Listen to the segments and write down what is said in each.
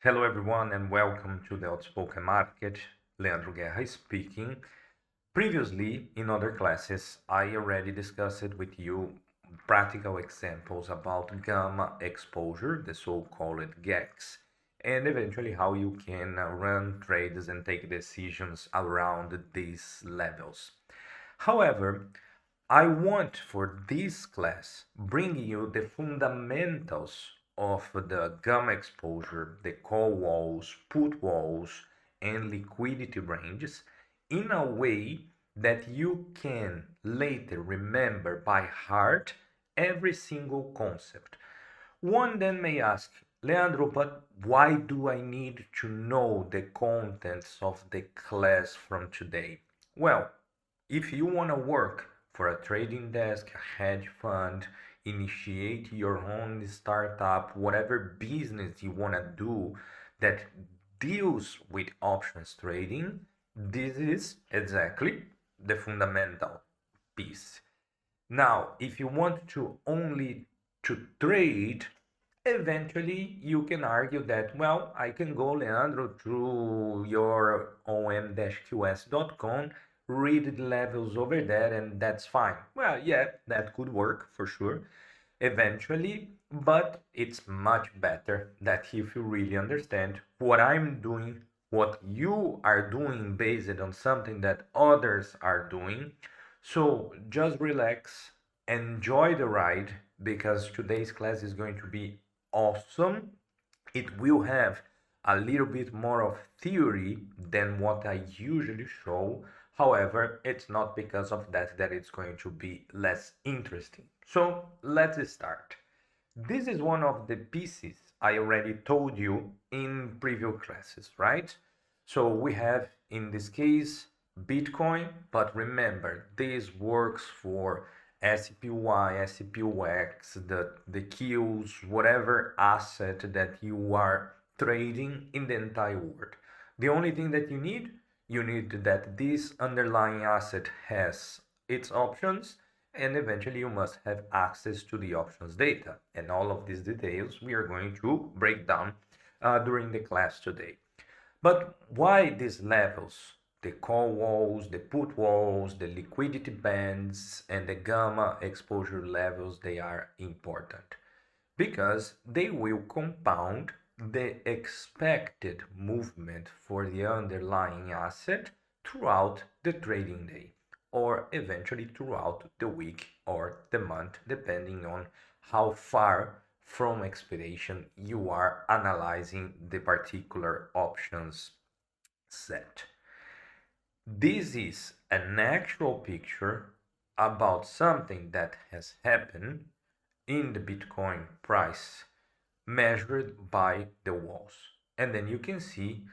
Hello everyone and welcome to the Outspoken Market. Leandro Guerra speaking. Previously, in other classes, I already discussed with you practical examples about gamma exposure, the so-called GEX, and eventually how you can run trades and take decisions around these levels. However, I want for this class bring you the fundamentals of the gamma exposure, the call walls, put walls, and liquidity ranges in a way that you can later remember by heart every single concept. One then may ask, Leandro, but why do I need to know the contents of the class from today? Well, if you want to work for a trading desk, a hedge fund, initiate your own startup, whatever business you want to do that deals with options trading, this is exactly the fundamental piece. Now, if you want to only to trade, eventually you can argue that, well, I can go, Leandro, through your om-qs.com, read the levels over there, and that's fine. Well, yeah, that could work for sure, eventually, but it's much better that if you really understand what I'm doing, what you are doing based on something that others are doing. So just relax, enjoy the ride, because today's class is going to be awesome. It will have a little bit more of theory than what I usually show. However, it's not because of that that it's going to be less interesting. So let's start. This is one of the pieces I already told you in previous classes, right? So we have, in this case, Bitcoin, but remember, this works for SPY, SPX, the kills, whatever asset that you are trading in the entire world. The only thing that you need that this underlying asset has its options, and eventually you must have access to the options data. And all of these details we are going to break down during the class today. But why these levels? The call walls, the put walls, the liquidity bands, and the gamma exposure levels, they are important because they will compound the expected movement for the underlying asset throughout the trading day, or eventually throughout the week or the month, depending on how far from expiration you are analyzing the particular options set. This is an actual picture about something that has happened in the Bitcoin price measured by the walls. And then you can see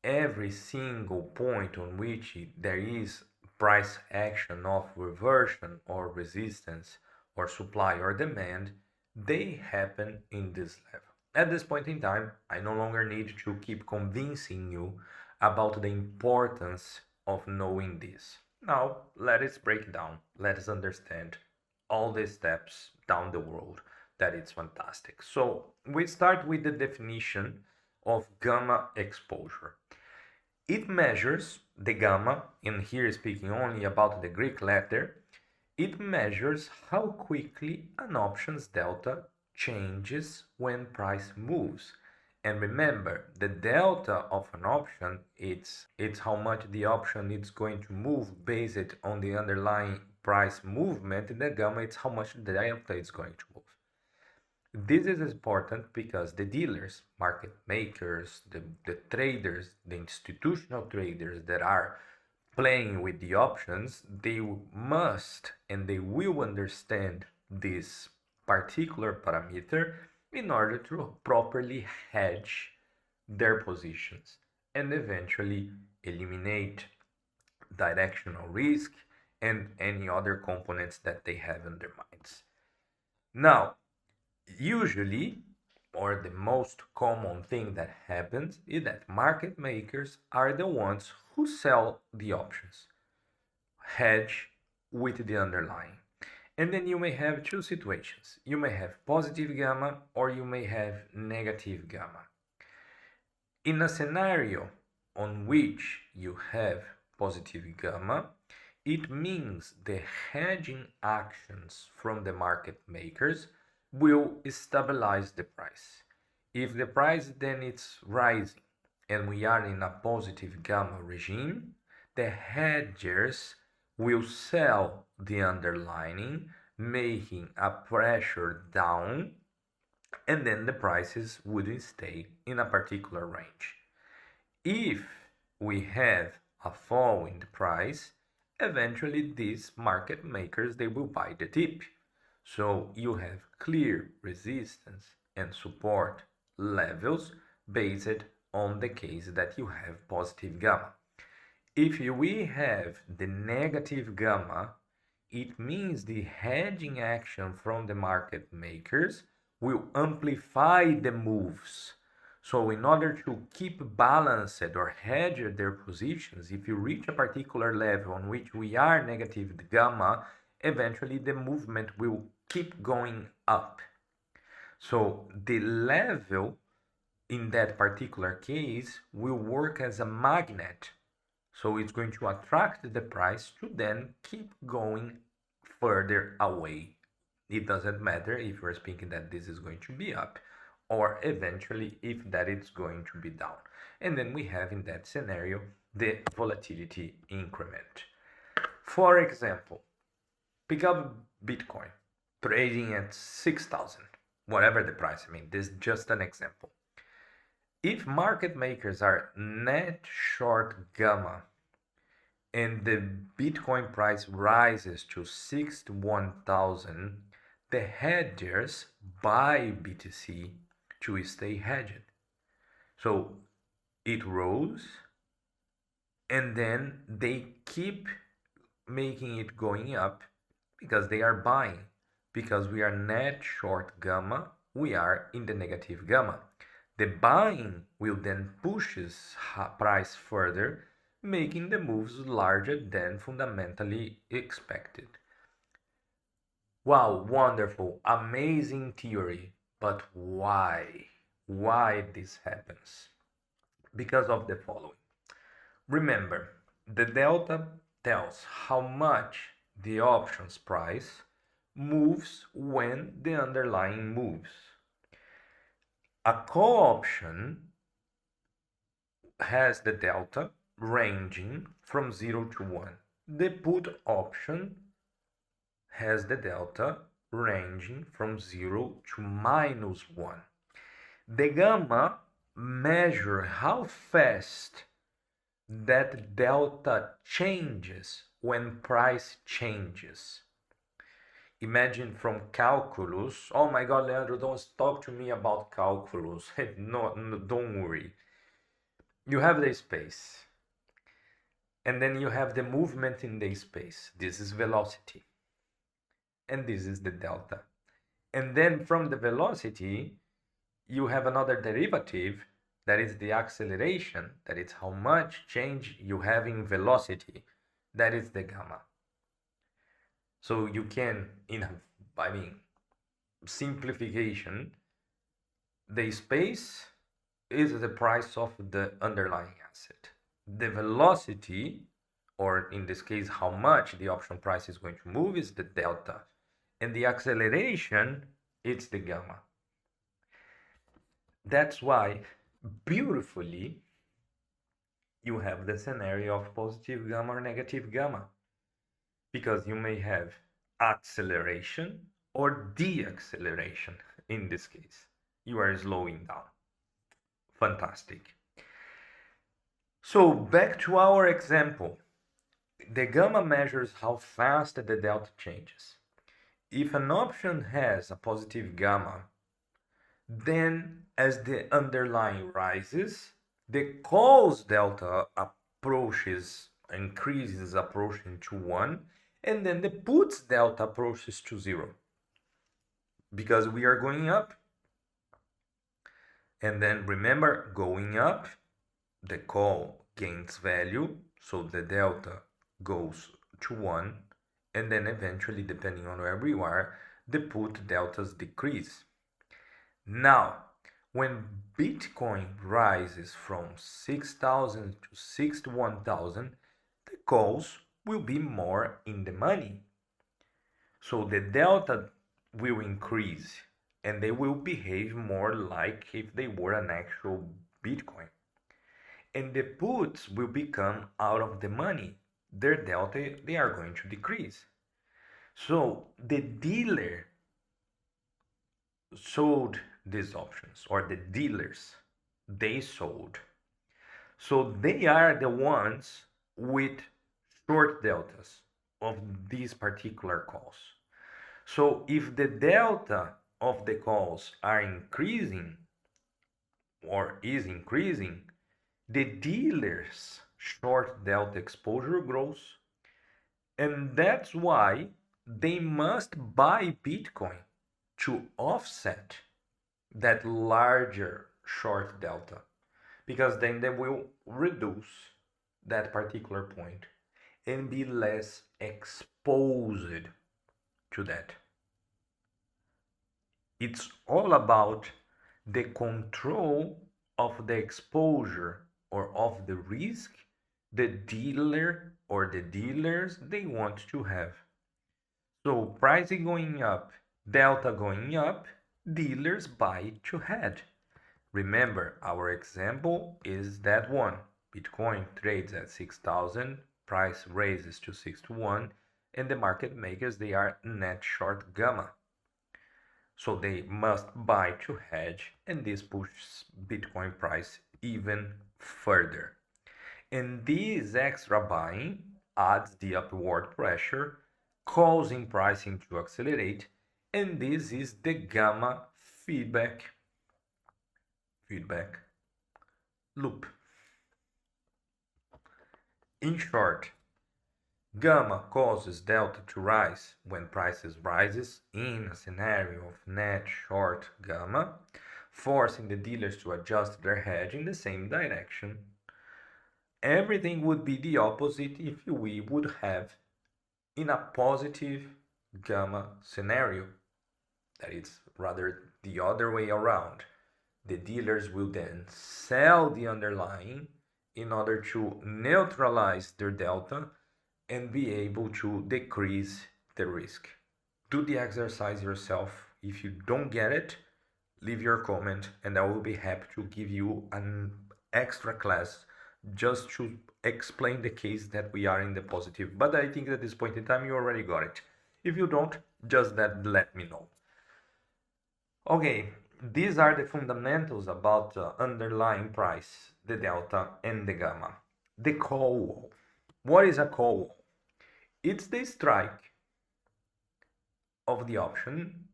every single point on which there is price action of reversion or resistance or supply or demand, they happen in this level. At this point in time, I no longer need to keep convincing you about the importance of knowing this. Now, let us break down, let us understand all the steps down the road. That it's fantastic. So we start with the definition of gamma exposure. It measures the gamma, and here speaking only about the Greek letter, it measures how quickly an option's delta changes when price moves. And remember, the delta of an option, it's how much the option is going to move based on the underlying price movement. And the gamma, it's how much the delta is going to move. This is important because the dealers, market makers, the traders, the institutional traders that are playing with the options, they must and they will understand this particular parameter in order to properly hedge their positions and eventually eliminate directional risk and any other components that they have in their minds. Now, usually, or the most common thing that happens is that market makers are the ones who sell the options, hedge with the underlying. And then you may have two situations. You may have positive gamma or you may have negative gamma. In a scenario on which you have positive gamma, it means the hedging actions from the market makers will stabilize the price. If the price then is rising and we are in a positive gamma regime, the hedgers will sell the underlying, making a pressure down, and then the prices wouldn't stay in a particular range. If we have a fall in the price, eventually these market makers, they will buy the dip. So you have clear resistance and support levels based on the case that you have positive gamma. If we have the negative gamma, it means the hedging action from the market makers will amplify the moves. So in order to keep balanced or hedge their positions, if you reach a particular level on which we are negative gamma, eventually the movement will keep going up. So the level in that particular case will work as a magnet. So it's going to attract the price to then keep going further away. It doesn't matter if you're speaking that this is going to be up or eventually if that it's going to be down. And then we have in that scenario the volatility increment. For example, pick up Bitcoin trading at 6,000, whatever the price. I mean, this is just an example. If market makers are net short gamma and the Bitcoin price rises to 61,000, the hedgers buy BTC to stay hedged. So it rose and then they keep making it going up because they are buying. Because we are net short gamma, we are in the negative gamma. The buying will then pushes price further, making the moves larger than fundamentally expected. Wow, wonderful, amazing theory, but why? Why this happens? Because of the following. Remember, the delta tells how much the options price moves when the underlying moves. A call option has the delta ranging from 0 to 1. The put option has the delta ranging from 0 to minus 1. The gamma measures how fast that delta changes when price changes. Imagine from calculus. Oh my God, Leandro, don't talk to me about calculus. No, don't worry. You have the space. And then you have the movement in the space. This is velocity. And this is the delta. And then from the velocity, you have another derivative that is the acceleration. That is how much change you have in velocity. That is the gamma. So you can, simplification, the space is the price of the underlying asset. The velocity, or in this case, how much the option price is going to move, is the delta. And the acceleration, it's the gamma. That's why, beautifully, you have the scenario of positive gamma or negative gamma. Because you may have acceleration or deceleration in this case. You are slowing down. Fantastic. So back to our example. The gamma measures how fast the delta changes. If an option has a positive gamma, then as the underlying rises, the calls delta increases approaching to 1, and then the puts delta approaches to 0. Because we are going up. And then remember, going up, the call gains value, so the delta goes to 1, and then eventually, depending on where we are, the put deltas decrease. Now, When Bitcoin rises from 6,000 to 61,000, the calls will be more in the money. So the delta will increase and they will behave more like if they were an actual Bitcoin. And the puts will become out of the money. Their delta, they are going to decrease. So the dealer sold these options, or the dealers, they sold. So they are the ones with short deltas of these particular calls. So if the delta of the calls are increasing or is increasing, the dealer's short delta exposure grows, and that's why they must buy Bitcoin to offset that larger short delta, because then they will reduce that particular point and be less exposed to that. It's all about the control of the exposure or of the risk the dealer or the dealers they want to have. So pricing going up, delta going up, dealers buy to hedge. Remember, our example is that one. Bitcoin trades at 6,000, price raises to 61, and the market makers, they are net short gamma. So they must buy to hedge, and this pushes Bitcoin price even further. And this extra buying adds the upward pressure, causing pricing to accelerate, and this is the gamma feedback loop. In short, gamma causes delta to rise when prices rises in a scenario of net short gamma, forcing the dealers to adjust their hedge in the same direction. Everything would be the opposite if we would have in a positive gamma scenario. That is rather the other way around. The dealers will then sell the underlying in order to neutralize their delta and be able to decrease the risk. Do the exercise yourself. If you don't get it, leave your comment and I will be happy to give you an extra class just to explain the case that we are in the positive. But I think at this point in time you already got it. If you don't, just let me know. Okay, these are the fundamentals about the underlying price, the delta and the gamma. The call wall. What is a call wall? It's the strike of the option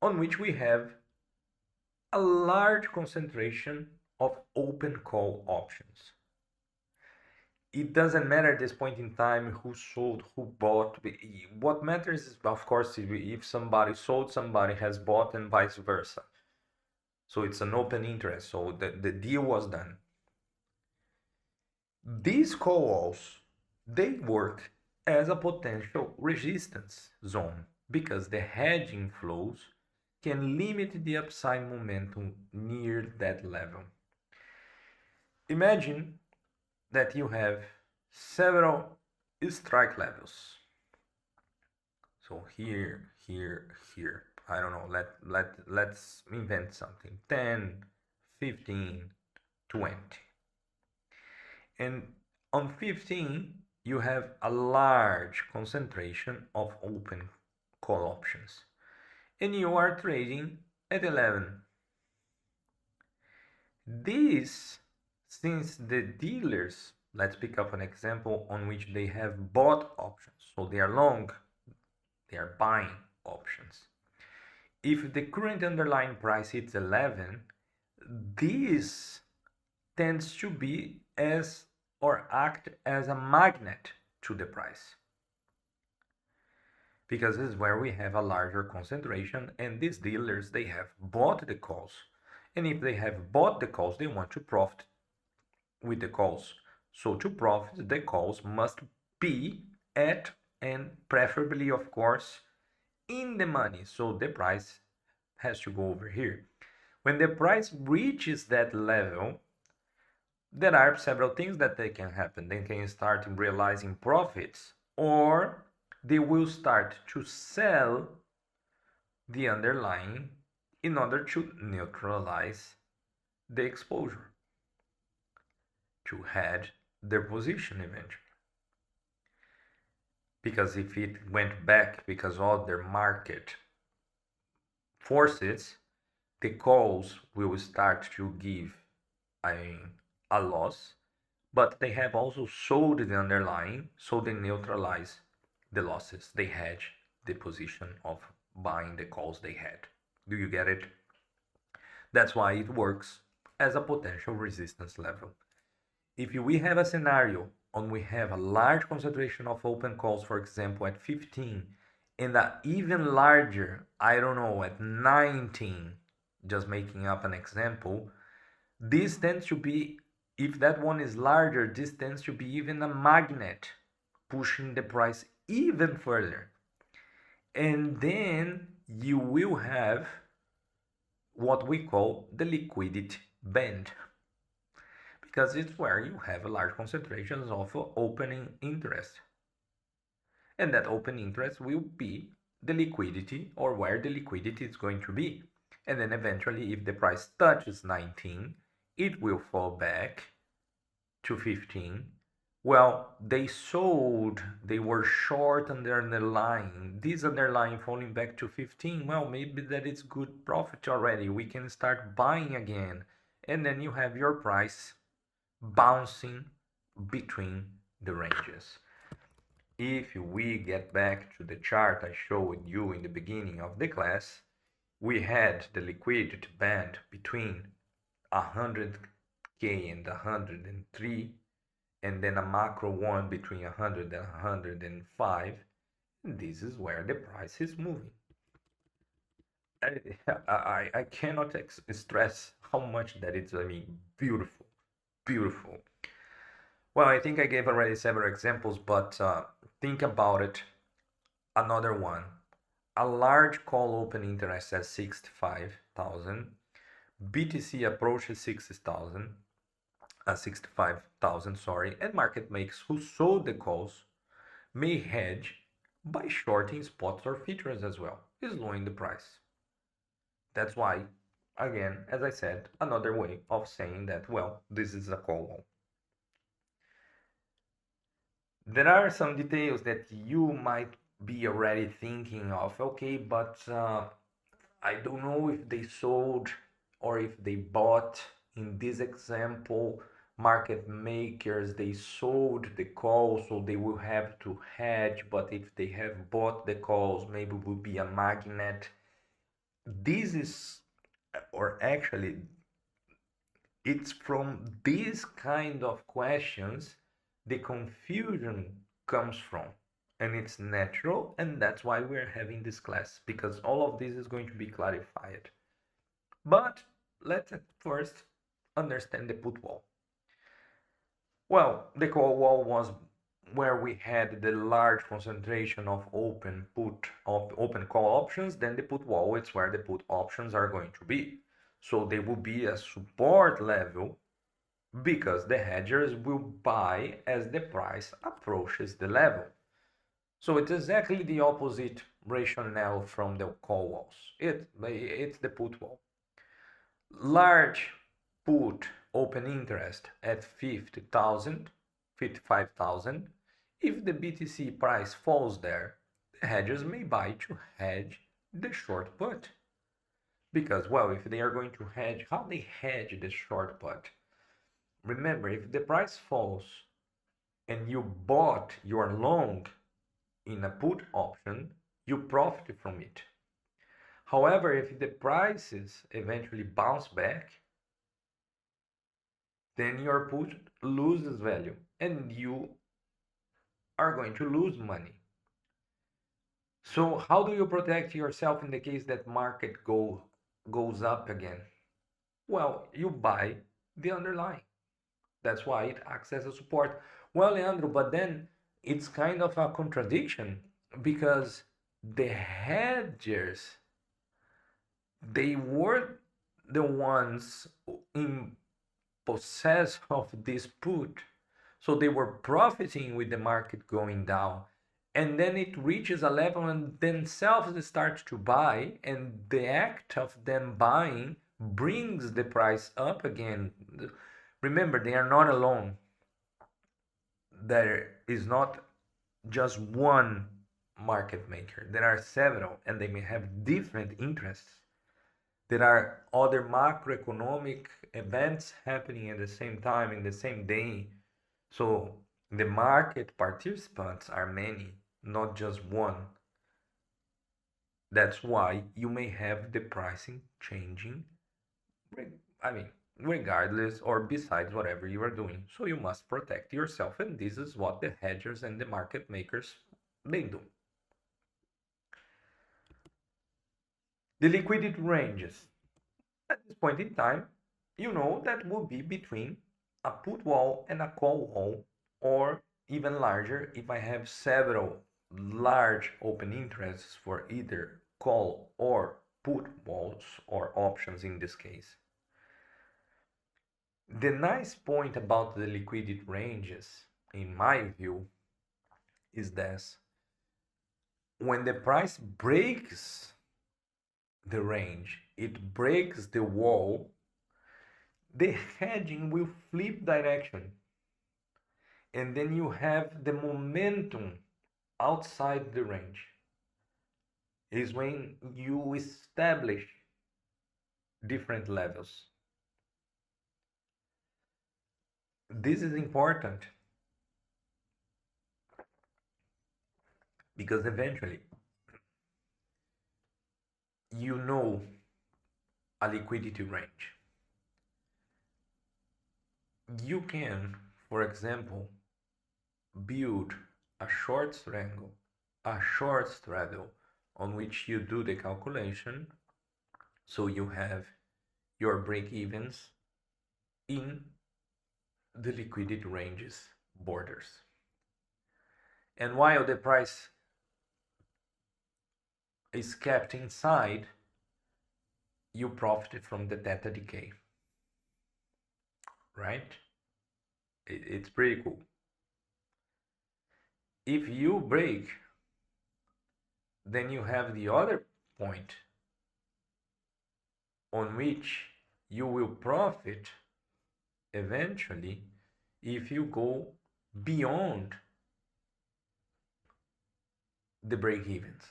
on which we have a large concentration of open call options. It doesn't matter at this point in time who sold, who bought. What matters is, of course, if somebody sold, somebody has bought, and vice versa. So it's an open interest. So the deal was done. These call walls, they work as a potential resistance zone because the hedging flows can limit the upside momentum near that level. Imagine that you have several strike levels. So here, I don't know, let's invent something. 10, 15, 20. And on 15, you have a large concentration of open call options. And you are trading at 11. This, since the dealers, let's pick up an example on which they have bought options. So they are long, they are buying options. If the current underlying price hits 11, this tends to be as or act as a magnet to the price, because this is where we have a larger concentration, and these dealers, they have bought the calls, and if they have bought the calls, they want to profit with the calls. So to profit, the calls must be at, and preferably of course in the money, so the price has to go over here. When the price reaches that level, there are several things that they can happen. They can start realizing profits, or they will start to sell the underlying in order to neutralize the exposure, to hedge their position eventually. Because if it went back because of their market forces, the calls will start to give a loss, but they have also sold the underlying, so they neutralize the losses. They hedge the position of buying the calls they had. Do you get it? That's why it works as a potential resistance level. If we have a scenario and we have a large concentration of open calls, for example, at 15, and an even larger, I don't know, at 19, just making up an example, this tends to be, if that one is larger, this tends to be even a magnet pushing the price even further. And then you will have what we call the liquidity band, because it's where you have a large concentrations of opening interest. And that open interest will be the liquidity, or where the liquidity is going to be. And then eventually, if the price touches 19, it will fall back to 15. Well, they sold, they were short on their underlying. This underlying falling back to 15, well, maybe that is good profit already. We can start buying again. And then you have your price bouncing between the ranges. If we get back to the chart I showed you in the beginning of the class, we had the liquidity band between 100K and 103, and then a macro one between 100 and 105. And this is where the price is moving. I cannot stress how much that it's, beautiful, beautiful. Well, I think I gave already several examples, but think about it. Another one, a large call open interest at 65,000, BTC approaches 60,000, 65,000, sorry, and market makers who sold the calls may hedge by shorting spots or futures as well, slowing the price. That's why, again, as I said, another way of saying that, well, this is a call wall. There are some details that you might be already thinking of, okay, but I don't know if they sold or if they bought. In this example, market makers, they sold the call, so they will have to hedge, but if they have bought the calls, maybe it will be a magnet. This is, or actually, it's from these kind of questions the confusion comes from, and it's natural, and that's why we're having this class, because all of this is going to be clarified. But let's first understand the put wall. Well, the call wall was where we had the large concentration of open call options. Then the put wall, it's where the put options are going to be. So they will be a support level, because the hedgers will buy as the price approaches the level. So it's exactly the opposite rationale from the call walls. It's the put wall. Large put open interest at 50,000, 55,000. If the BTC price falls there, the hedgers may buy to hedge the short put. Because, well, if they are going to hedge, how they hedge the short put? Remember, if the price falls and you bought your long in a put option, you profit from it. However, if the prices eventually bounce back, then your put loses value and you are going to lose money. So how do you protect yourself in the case that market goes up again? Well, you buy the underlying. That's why it acts as a support. Well, Leandro, but then it's kind of a contradiction, because the hedgers, they were the ones in possess of this put. So they were profiting with the market going down. And then it reaches a level and themselves they start to buy, and the act of them buying brings the price up again. Remember, they are not alone. There is not just one market maker. There are several, and they may have different interests. There are other macroeconomic events happening at the same time in the same day. So the market participants are many, not just one. That's why you may have the pricing changing, I mean, regardless or besides whatever you are doing. So you must protect yourself, and this is what the hedgers and the market makers they do. The liquidity ranges. At this point in time, you know that will be between a put wall and a call wall, or even larger if I have several large open interests for either call or put walls or options in this case. The nice point about the liquidity ranges, in my view, is that when the price breaks the range, it breaks the wall, the hedging will flip direction. And then you have the momentum outside the range. Is when you establish different levels. This is important because eventually you know a liquidity range. You can, for example, build a short straddle on which you do the calculation, so you have your break-evens in the liquidity ranges borders. And while the price is kept inside, you profit from the theta decay, right? It's pretty cool. If you break, then you have the other point on which you will profit eventually if you go beyond the break-evens.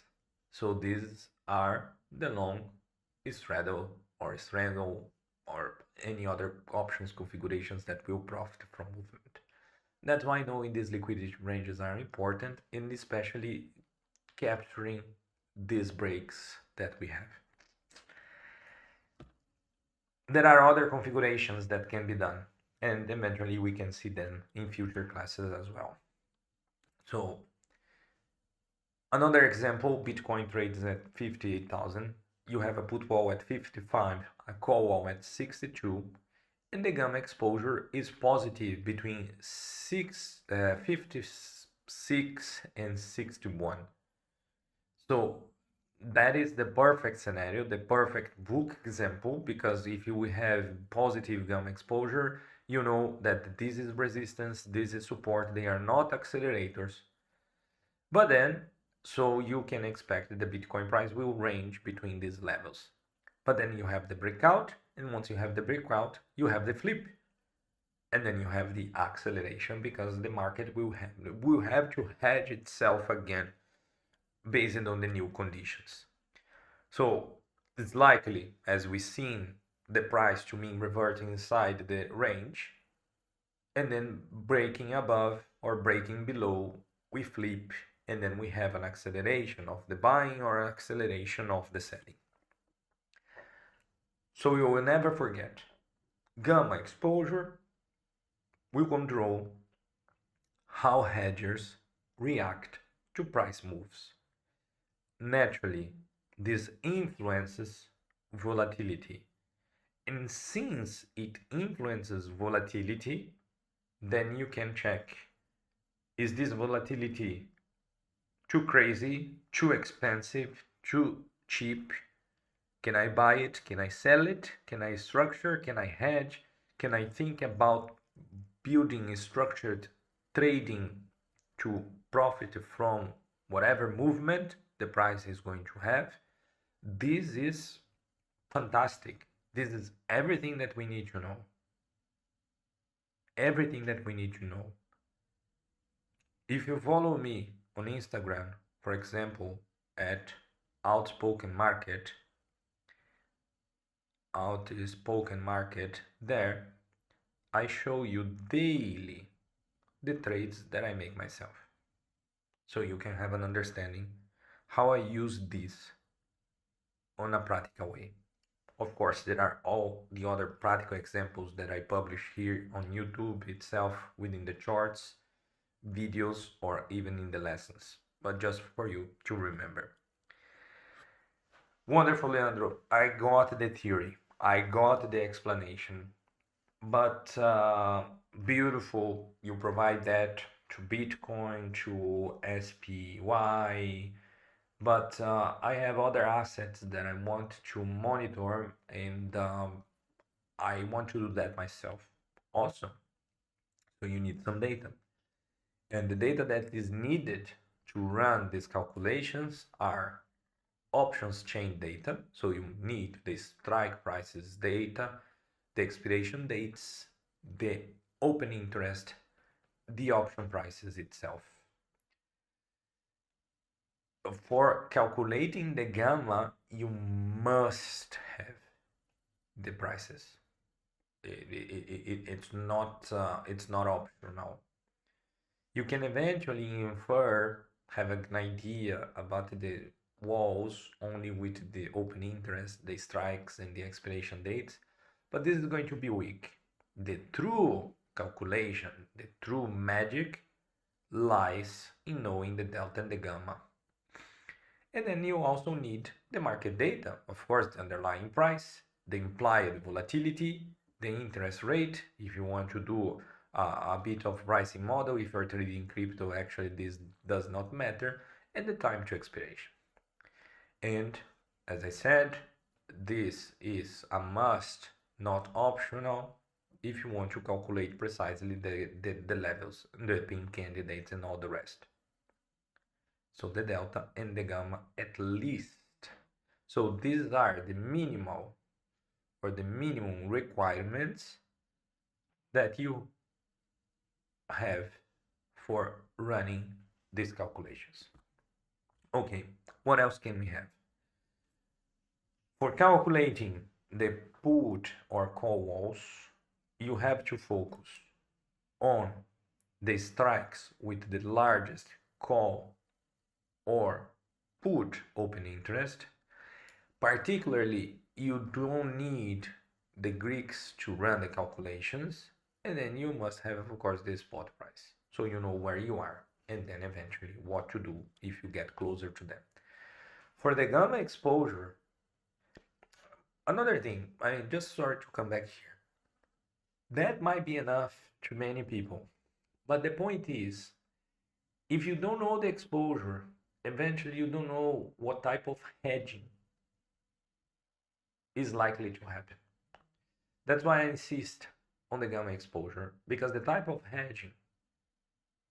So these are the long straddle or any other options configurations that will profit from movement. That's why knowing these liquidity ranges are important, and especially capturing these breaks that we have. There are other configurations that can be done, and eventually we can see them in future classes as well. So another example, Bitcoin trades at 58,000. You have a put wall at 55, a call wall at 62, and the gamma exposure is positive between 56 and 61. So that is the perfect scenario, the perfect book example, because if you have positive gamma exposure, you know that this is resistance, this is support, they are not accelerators. But then, so you can expect that the Bitcoin price will range between these levels. But then you have the breakout, and once you have the breakout, you have the flip. And then you have the acceleration because the market will have to hedge itself again based on the new conditions. So it's likely, as we've seen, the price to mean reverting inside the range and then breaking above or breaking below, we flip, and then we have an acceleration of the buying or acceleration of the selling. So you will never forget, gamma exposure will control how hedgers react to price moves. Naturally, this influences volatility. And since it influences volatility, then you can check, is this volatility too crazy, too expensive, too cheap, Can I buy it? Can I sell it? Can I structure? Can I hedge? Can I think about building a structured trading to profit from whatever movement the price is going to have? This is fantastic. This is everything that we need to know. Everything that we need to know. If you follow me on Instagram, for example, at Outspoken Market, there I show you daily the trades that I make myself. So you can have an understanding how I use this on a practical way. Of course, there are all the other practical examples that I publish here on YouTube itself within the charts, videos, or even in the lessons, but just for you to remember. Wonderful, Leandro. I got the theory. I got the explanation. But beautiful, you provide that to Bitcoin, to SPY. But I have other assets that I want to monitor, and I want to do that myself. Awesome. So you need some data. And the data that is needed to run these calculations are options chain data. So you need the strike prices data, the expiration dates, the open interest, the option prices itself. For calculating the gamma, you must have the prices. It's not optional. You can eventually infer, have an idea about the walls only with the open interest, the strikes, and the expiration dates, but this is going to be weak. The true calculation, the true magic lies in knowing the delta and the gamma. And then you also need the market data, of course, the underlying price, the implied volatility, the interest rate. If you want to do a bit of pricing model, if you're trading crypto, actually this does not matter, and the time to expiration. And as I said, this is a must, not optional, if you want to calculate precisely the levels, the pin candidates, and all the rest. So the delta and the gamma at least. So these are the minimal or the minimum requirements that you have for running these calculations. Okay, what else can we have? For calculating the put or call walls, you have to focus on the strikes with the largest call or put open interest. Particularly, you don't need the Greeks to run the calculations, and then you must have, of course, the spot price, so you know where you are, and then eventually what to do if you get closer to them. For the gamma exposure, another thing, I just sorry to come back here. That might be enough to many people, but the point is, if you don't know the exposure, eventually you don't know what type of hedging is likely to happen. That's why I insist on the gamma exposure, because the type of hedging,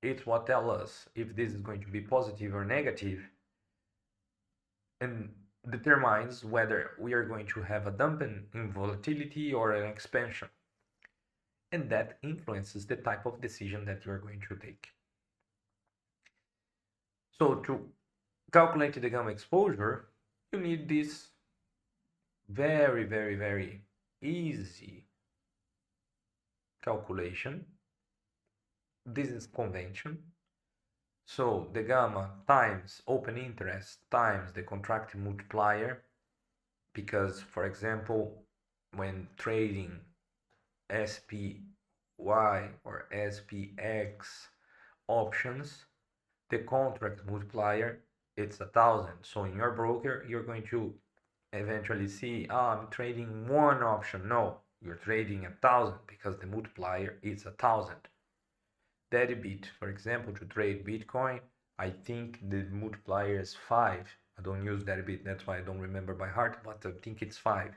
it's what tells us if this is going to be positive or negative, and determines whether we are going to have a dumping in volatility or an expansion. And that influences the type of decision that you're going to take. So to calculate the gamma exposure, you need this very, very, very easy calculation. This is convention. So the gamma times open interest times the contractive multiplier, because, for example, when trading SPY or SPX options, the contract multiplier, it's 1,000. So in your broker, you're going to eventually see, I'm trading one option. No, you're trading 1,000 because the multiplier is 1,000. That bit, for example, to trade Bitcoin, I think the multiplier is 5, I don't use that bit, that's why I don't remember by heart, but I think it's 5.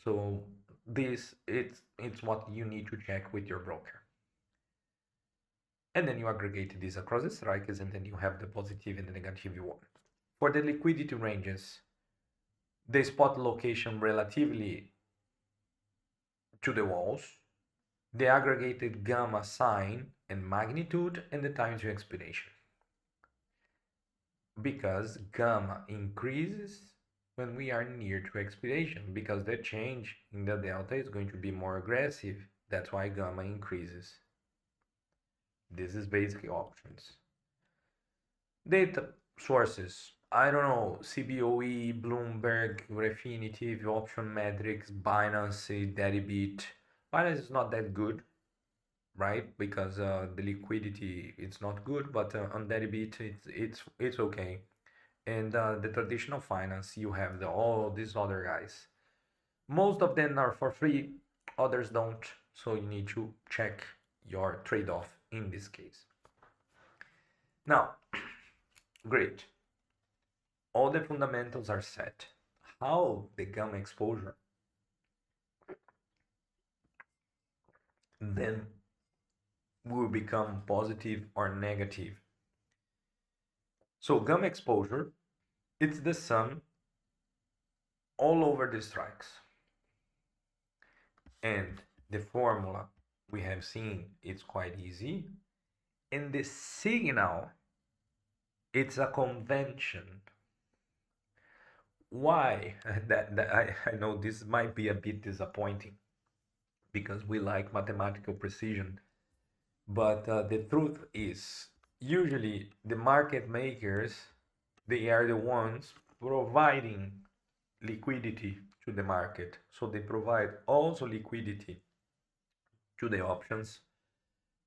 So this it's what you need to check with your broker. And then you aggregate this across the strikes, and then you have the positive and the negative one. For the liquidity ranges, the spot location relatively to the walls, the aggregated gamma sign and magnitude, and the time to expiration. Because gamma increases when we are near to expiration, because the change in the delta is going to be more aggressive. That's why gamma increases. This is basically options. Data sources. I don't know, CBOE, Bloomberg, Refinitiv, Option Metrics, Binance, Deribit. Binance is not that good, right? Because the liquidity it's not good, but on Deribit it's okay. And the traditional finance, you have all these other guys. Most of them are for free, others don't. So you need to check your trade-off in this case. Now, great. All the fundamentals are set. How the gamma exposure then will become positive or negative. So gamma exposure, it's the sum all over the strikes. And the formula we have seen, it's quite easy. And the signal, it's a convention. Why? I know this might be a bit disappointing because we like mathematical precision. But the truth is, usually the market makers, they are the ones providing liquidity to the market. So they provide also liquidity to the options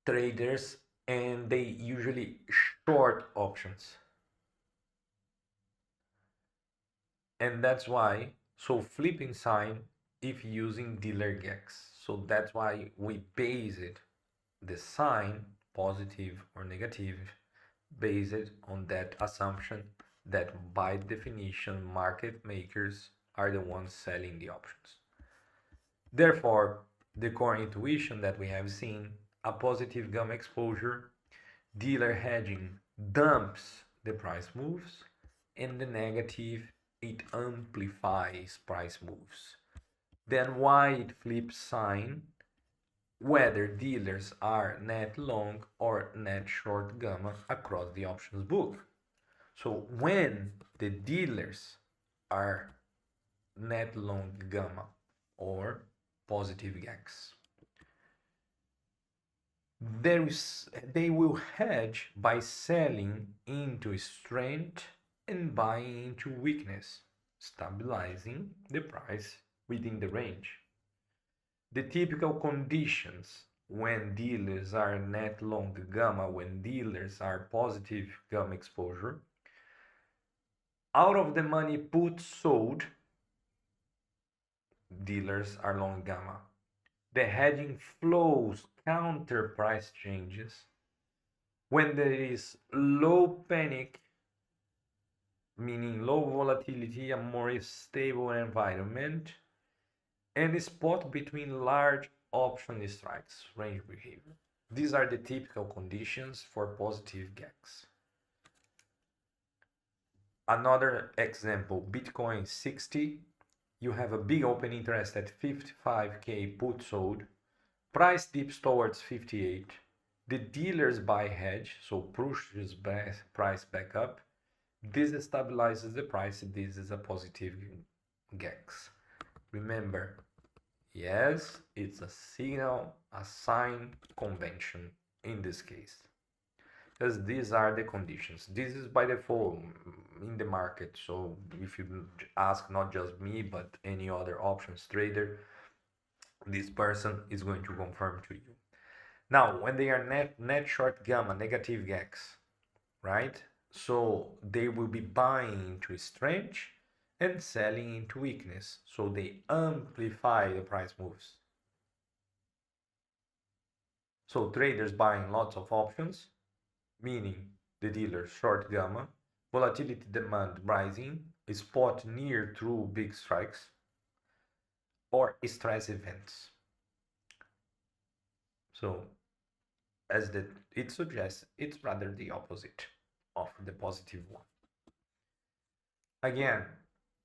traders, and they usually short options. And that's why, so flipping sign if using dealer GEX. So that's why we base it, the sign, positive or negative, based on that assumption that by definition market makers are the ones selling the options. Therefore, the core intuition that we have seen, a positive gamma exposure, dealer hedging dumps the price moves, and the negative, it amplifies price moves. Then why it flips sign, whether dealers are net long or net short gamma across the options book. So when the dealers are net long gamma or positive GEX, they will hedge by selling into strength and buying into weakness, stabilizing the price within the range. The typical conditions when dealers are net long gamma, when dealers are positive gamma exposure, out of the money put sold, dealers are long gamma. The hedging flows counter price changes. When there is low panic, meaning low volatility, a more stable environment, and spot between large option strikes, range behavior. These are the typical conditions for positive GEX. Another example, Bitcoin 60, you have a big open interest at 55K put sold, price dips towards 58, the dealers buy hedge, so pushes price back up, this stabilizes the price, this is a positive GEX. Remember, yes, it's a signal, a sign, convention in this case. Because these are the conditions. This is by default in the market. So if you ask not just me, but any other options trader, this person is going to confirm to you. Now, when they are net short gamma, negative GEX, right? So they will be buying into strength and selling into weakness. So they amplify the price moves. So traders buying lots of options, meaning the dealers short gamma, volatility demand rising, spot near through big strikes, or stress events. So as it suggests, it's rather the opposite of the positive one. Again,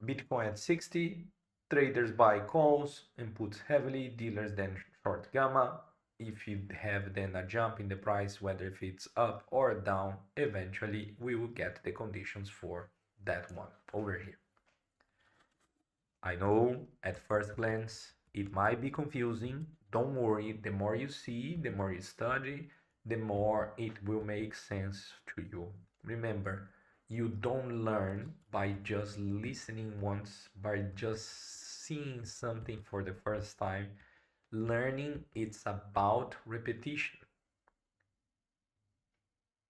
Bitcoin at 60, traders buy calls and puts heavily, dealers then short gamma. If you have then a jump in the price, whether if it's up or down, eventually we will get the conditions for that one over here. I know at first glance it might be confusing. Don't worry, the more you see, the more you study, the more it will make sense to you. Remember, you don't learn by just listening once, by just seeing something for the first time. Learning, it's about repetition.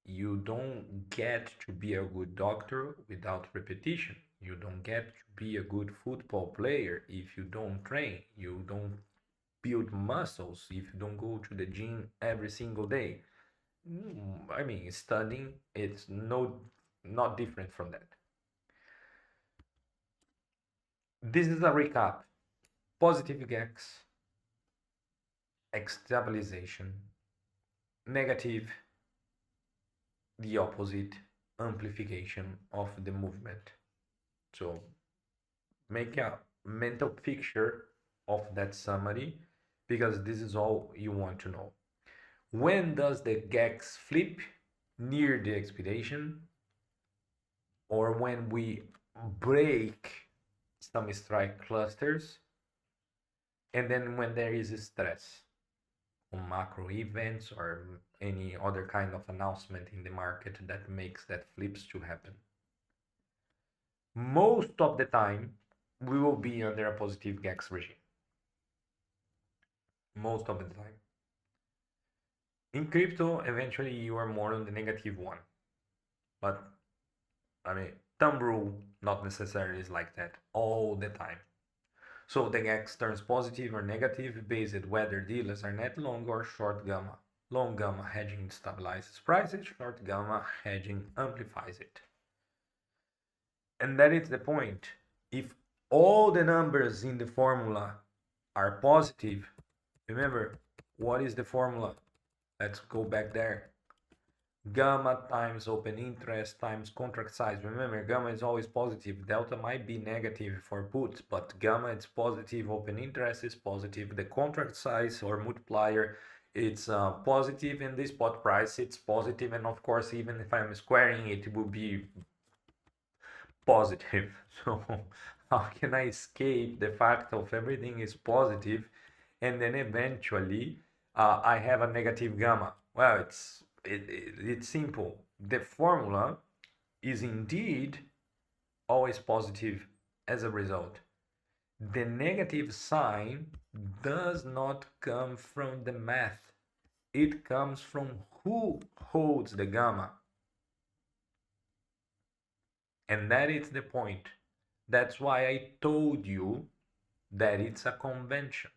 You don't get to be a good doctor without repetition. You don't get to be a good football player if you don't train. You don't build muscles if you don't go to the gym every single day. I mean, studying, it's not different from that. This is a recap. Positive GEX, stabilization, negative, the opposite, amplification of the movement. So make a mental picture of that summary because this is all you want to know. When does the GEX flip? Near the expiration or when we break some strike clusters, and then when there is stress on macro events or any other kind of announcement in the market that makes that flips to happen. Most of the time, we will be under a positive GEX regime. Most of the time. In crypto, eventually you are more on the negative one. But, I mean, thumb rule not necessarily is like that all the time. So the GEX turns positive or negative based whether dealers are net long or short gamma. Long gamma hedging stabilizes prices, short gamma hedging amplifies it. And that is the point. If all the numbers in the formula are positive, remember, what is the formula? Let's go back there. Gamma times open interest times contract size. Remember, gamma is always positive. Delta might be negative for puts, but gamma is positive. Open interest is positive. The contract size or multiplier, it's positive, and the spot price, it's positive. And of course, even if I'm squaring it, it will be positive. So how can I escape the fact of everything is positive and then eventually I have a negative gamma? Well, it's simple. The formula is indeed always positive as a result. The negative sign does not come from the math. It comes from who holds the gamma. And that is the point. That's why I told you that it's a convention.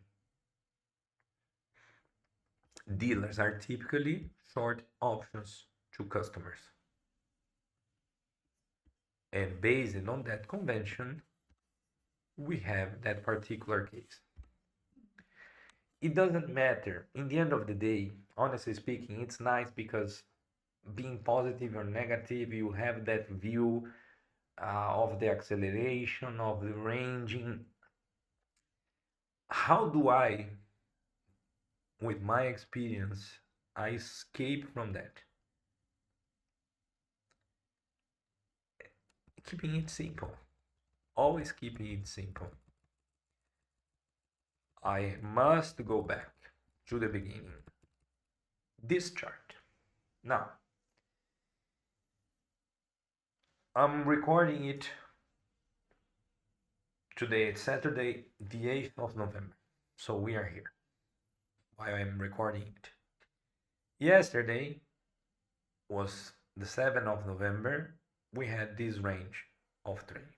Dealers are typically short options to customers. And based on that convention, we have that particular case. It doesn't matter. In the end of the day, honestly speaking, it's nice because being positive or negative, you have that view of the acceleration, of the ranging. How do I, with my experience, I escape from that? Keeping it simple. Always keeping it simple. I must go back to the beginning. This chart. Now, I'm recording it today. It's Saturday, the 8th of November. So we are here while I'm recording it. Yesterday was the 7th of November. We had this range of trading.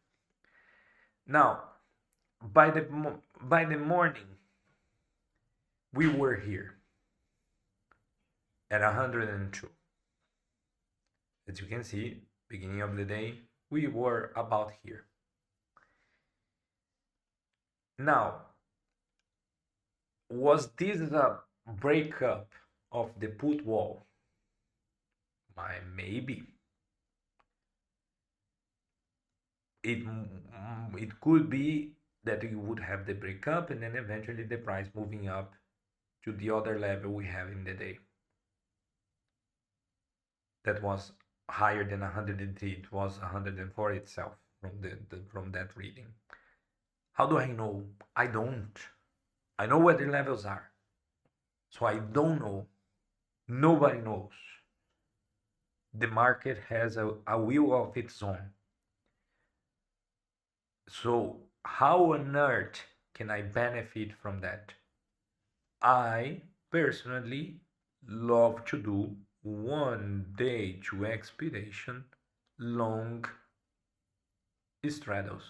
Now, by the morning, we were here at 102. As you can see, Beginning of the day, we were about here. Now, was this a breakup of the put wall? Maybe. It could be that you would have the breakup and then eventually the price moving up to the other level we have in the day. That was higher than 103. It was 104 itself from that reading. How do I know? I don't. I know where the levels are. So I don't know. Nobody knows. The market has a will of its own. So how on earth can I benefit from that? I personally love to do 1 day to expiration long straddles,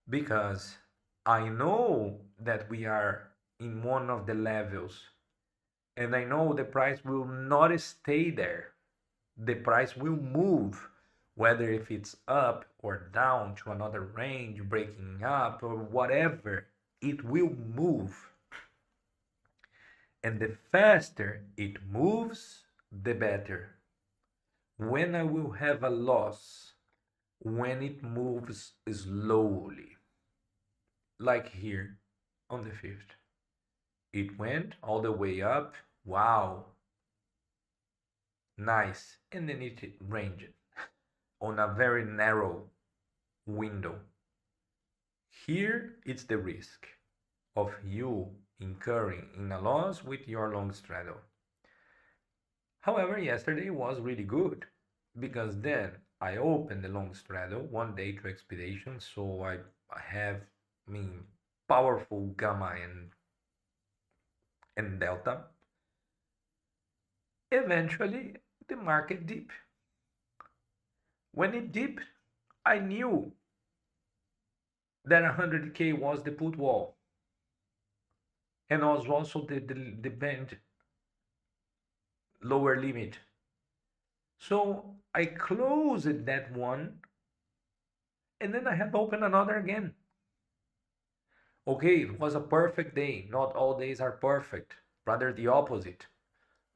because I know that we are in one of the levels and I know the price will not stay there. The price will move, whether if it's up or down to another range, breaking up or whatever, it will move. And the faster it moves, the better. When I will have a loss, when it moves slowly, like here on the 5th. It went all the way up. Wow. Nice. And then it ranged on a very narrow window. Here it's the risk of you incurring in a loss with your long straddle. However, yesterday was really good because then I opened the long straddle 1 day to expiration, so I have powerful gamma and delta. Eventually the market dipped. When it dipped, I knew that 100k was the put wall and was also the band lower limit. So I closed that one and then I have opened another again. Okay, it was a perfect day. Not all days are perfect, rather the opposite.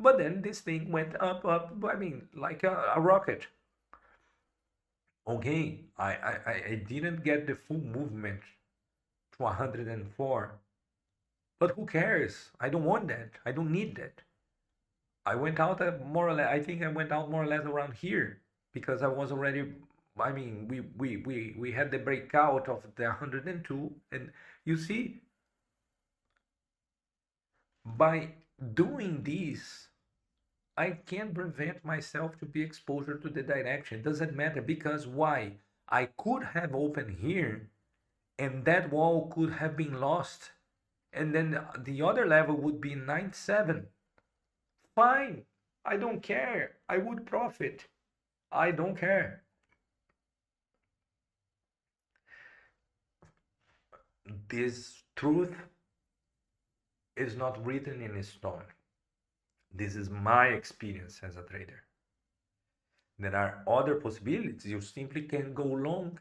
But then this thing went up, like a rocket. Okay, I didn't get the full movement to 104. But who cares? I don't want that. I don't need that. I went out more or less, I think I went out more or less around here because I was already, we had the breakout of the 102. And you see, by doing this, I can't prevent myself to be exposure to the direction. It doesn't matter because why? I could have opened here and that wall could have been lost. And then the other level would be 97. Fine. I don't care. I would profit. I don't care. This truth is not written in stone. This is my experience as a trader. There are other possibilities. You simply can go long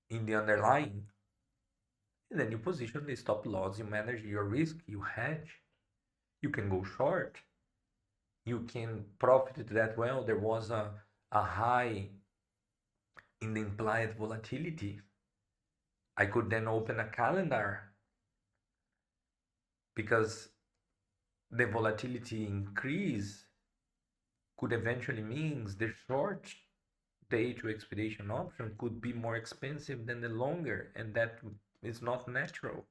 in the underlying. And then you position the stop loss, you manage your risk, you hedge. You can go short. You can profit that well. There was a high in the implied volatility. I could then open a calendar because the volatility increase could eventually means the short day to expiration option could be more expensive than the longer, and that is not natural.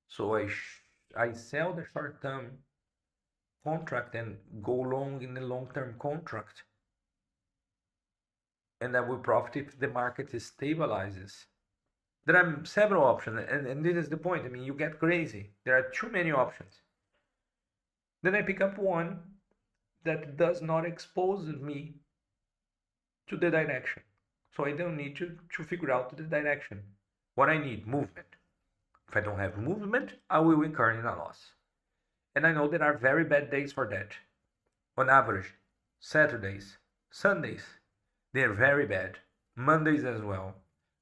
So I sell the short term contract and go long in the long term contract, and I will profit if the market stabilizes. There are several options, and this is the point. You get crazy. There are too many options. Then I pick up one that does not expose me to the direction. So I don't need to figure out the direction. What I need, movement. If I don't have movement, I will incur in a loss. And I know there are very bad days for that. On average, Saturdays, Sundays, they're very bad. Mondays as well.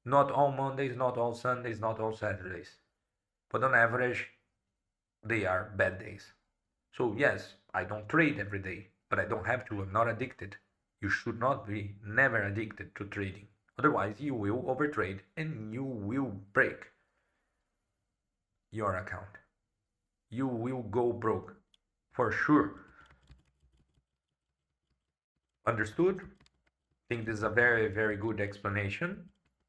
Not all Mondays, not all Sundays, not all Saturdays. But on average, they are bad days. So yes, I don't trade every day, but I don't have to. I'm not addicted. You should not be never addicted to trading. Otherwise, you will overtrade and you will break your account. You will go broke for sure. Understood? I think this is a very, very good explanation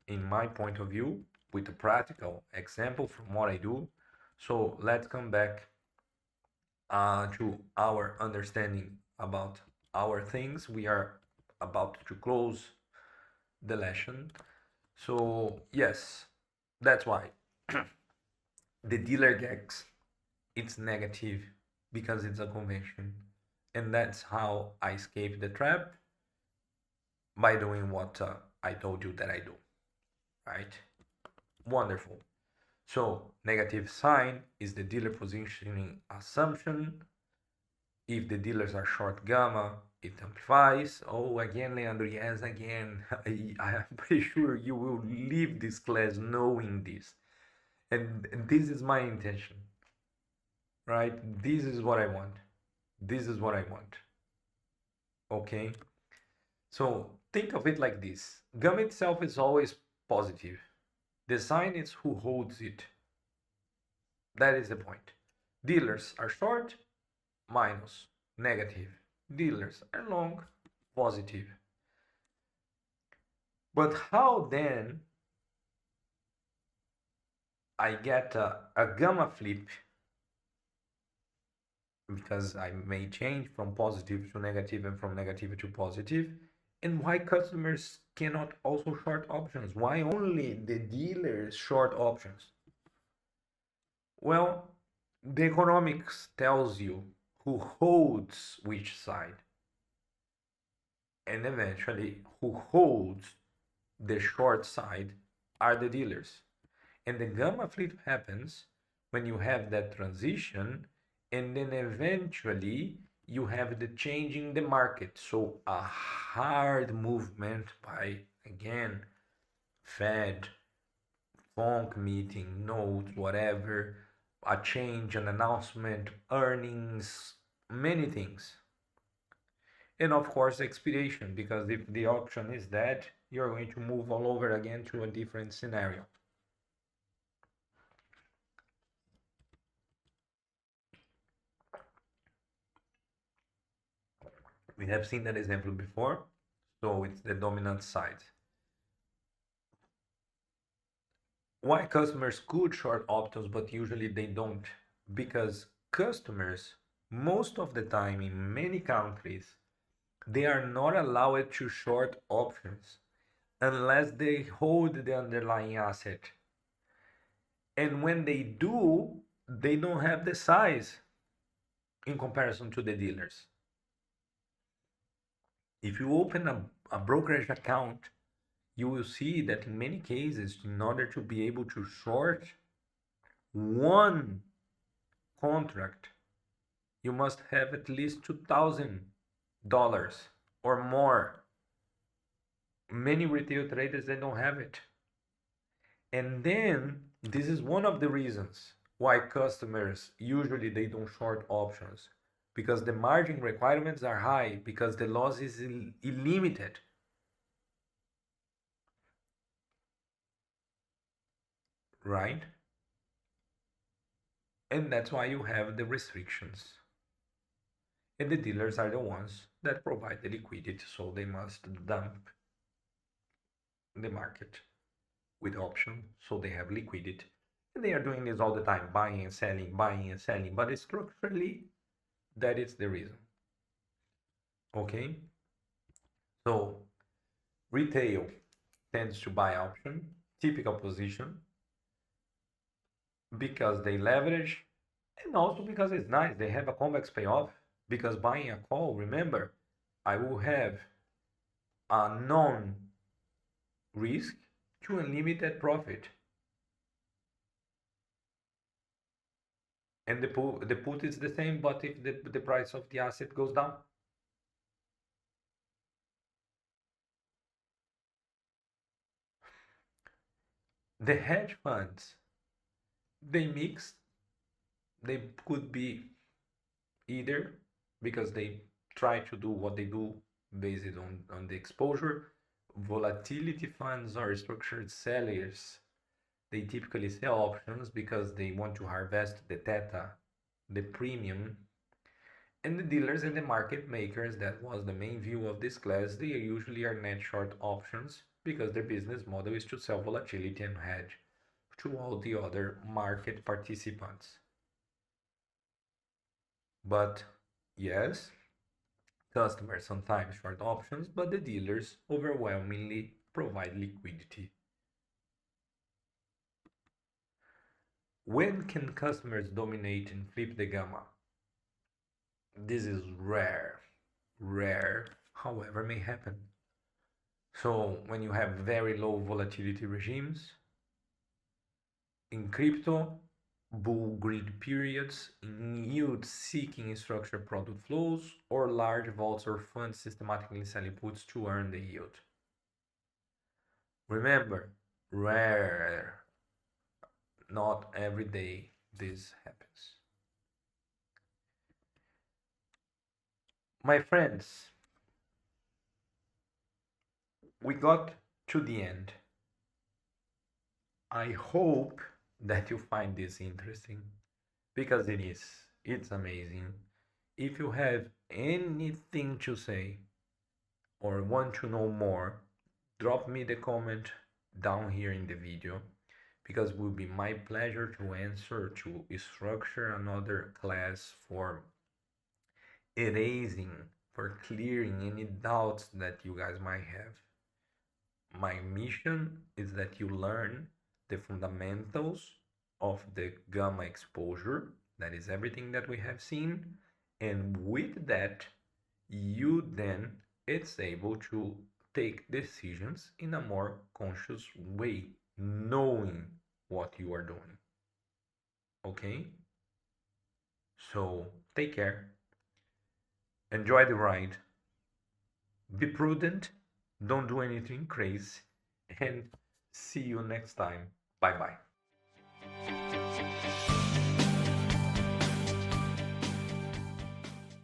in my point of view with a practical example from what I do. So let's come back to our understanding about our things. We are about to close the lesson. So yes, that's why the dealer GEX it's negative because it's a convention, and that's how I escape the trap by doing what I told you that I do, right? Wonderful. So negative sign is the dealer positioning assumption. If the dealers are short gamma, it amplifies. Oh, again, Leandro, yes, again. I am pretty sure you will leave this class knowing this. And this is my intention, right? This is what I want. This is what I want. Okay? So think of it like this. Gamma itself is always positive. The sign is who holds it. That is the point. Dealers are short, minus, negative. Dealers are long, positive. But how then I get a gamma flip, because I may change from positive to negative and from negative to positive, and why customers cannot also short options? Why only the dealers short options? Well, the economics tells you who holds which side, and eventually who holds the short side are the dealers. And the gamma flip happens when you have that transition, and then eventually you have the change in the market. So a hard movement by, again, Fed, FONC meeting, notes, whatever, a change, an announcement, earnings, many things. And of course, expiration, because if the option is that, you're going to move all over again to a different scenario. We have seen that example before, so it's the dominant side. Why customers could short options but usually they don't? Because customers, most of the time in many countries, they are not allowed to short options unless they hold the underlying asset. And when they do, they don't have the size in comparison to the dealers. If you open a brokerage account, you will see that in many cases, in order to be able to short one contract, you must have at least $2,000 or more. Many retail traders, they don't have it. And then this is one of the reasons why customers usually they don't short options, because the margin requirements are high, because the loss is unlimited. Right? And that's why you have the restrictions. And the dealers are the ones that provide the liquidity, so they must dump the market with option, so they have liquidity. And they are doing this all the time, buying and selling, buying and selling. But structurally, that is the reason. Okay? So retail tends to buy option, typical position, because they leverage, and also because it's nice. They have a convex payoff, because buying a call, remember, I will have a non risk to unlimited profit. And the put is the same, but if the price of the asset goes down, The hedge funds, they mix, they could be either because they try to do what they do based on the exposure. Volatility funds are structured sellers. They typically sell options because they want to harvest the theta, the premium. And the dealers and the market makers, that was the main view of this class, they usually are net short options because their business model is to sell volatility and hedge to all the other market participants. But yes, customers sometimes short options, but the dealers overwhelmingly provide liquidity. When can customers dominate and flip the gamma? This is rare. Rare, however, may happen. So when you have very low volatility regimes, in crypto, bull grid periods, in yield-seeking structured product flows, or large vaults or funds systematically selling puts to earn the yield. Remember, rare. Not every day this happens. My friends, we got to the end. I hope that you find this interesting because it is. It's amazing. If you have anything to say or want to know more, drop me the comment down here in the video because it will be my pleasure to answer, to structure another class for erasing, for clearing any doubts that you guys might have. My mission is that you learn the fundamentals of the gamma exposure, that is everything that we have seen, and with that, you then it's able to take decisions in a more conscious way, knowing what you are doing. Okay? So take care. Enjoy the ride. Be prudent. Don't do anything crazy. And see you next time. Bye bye.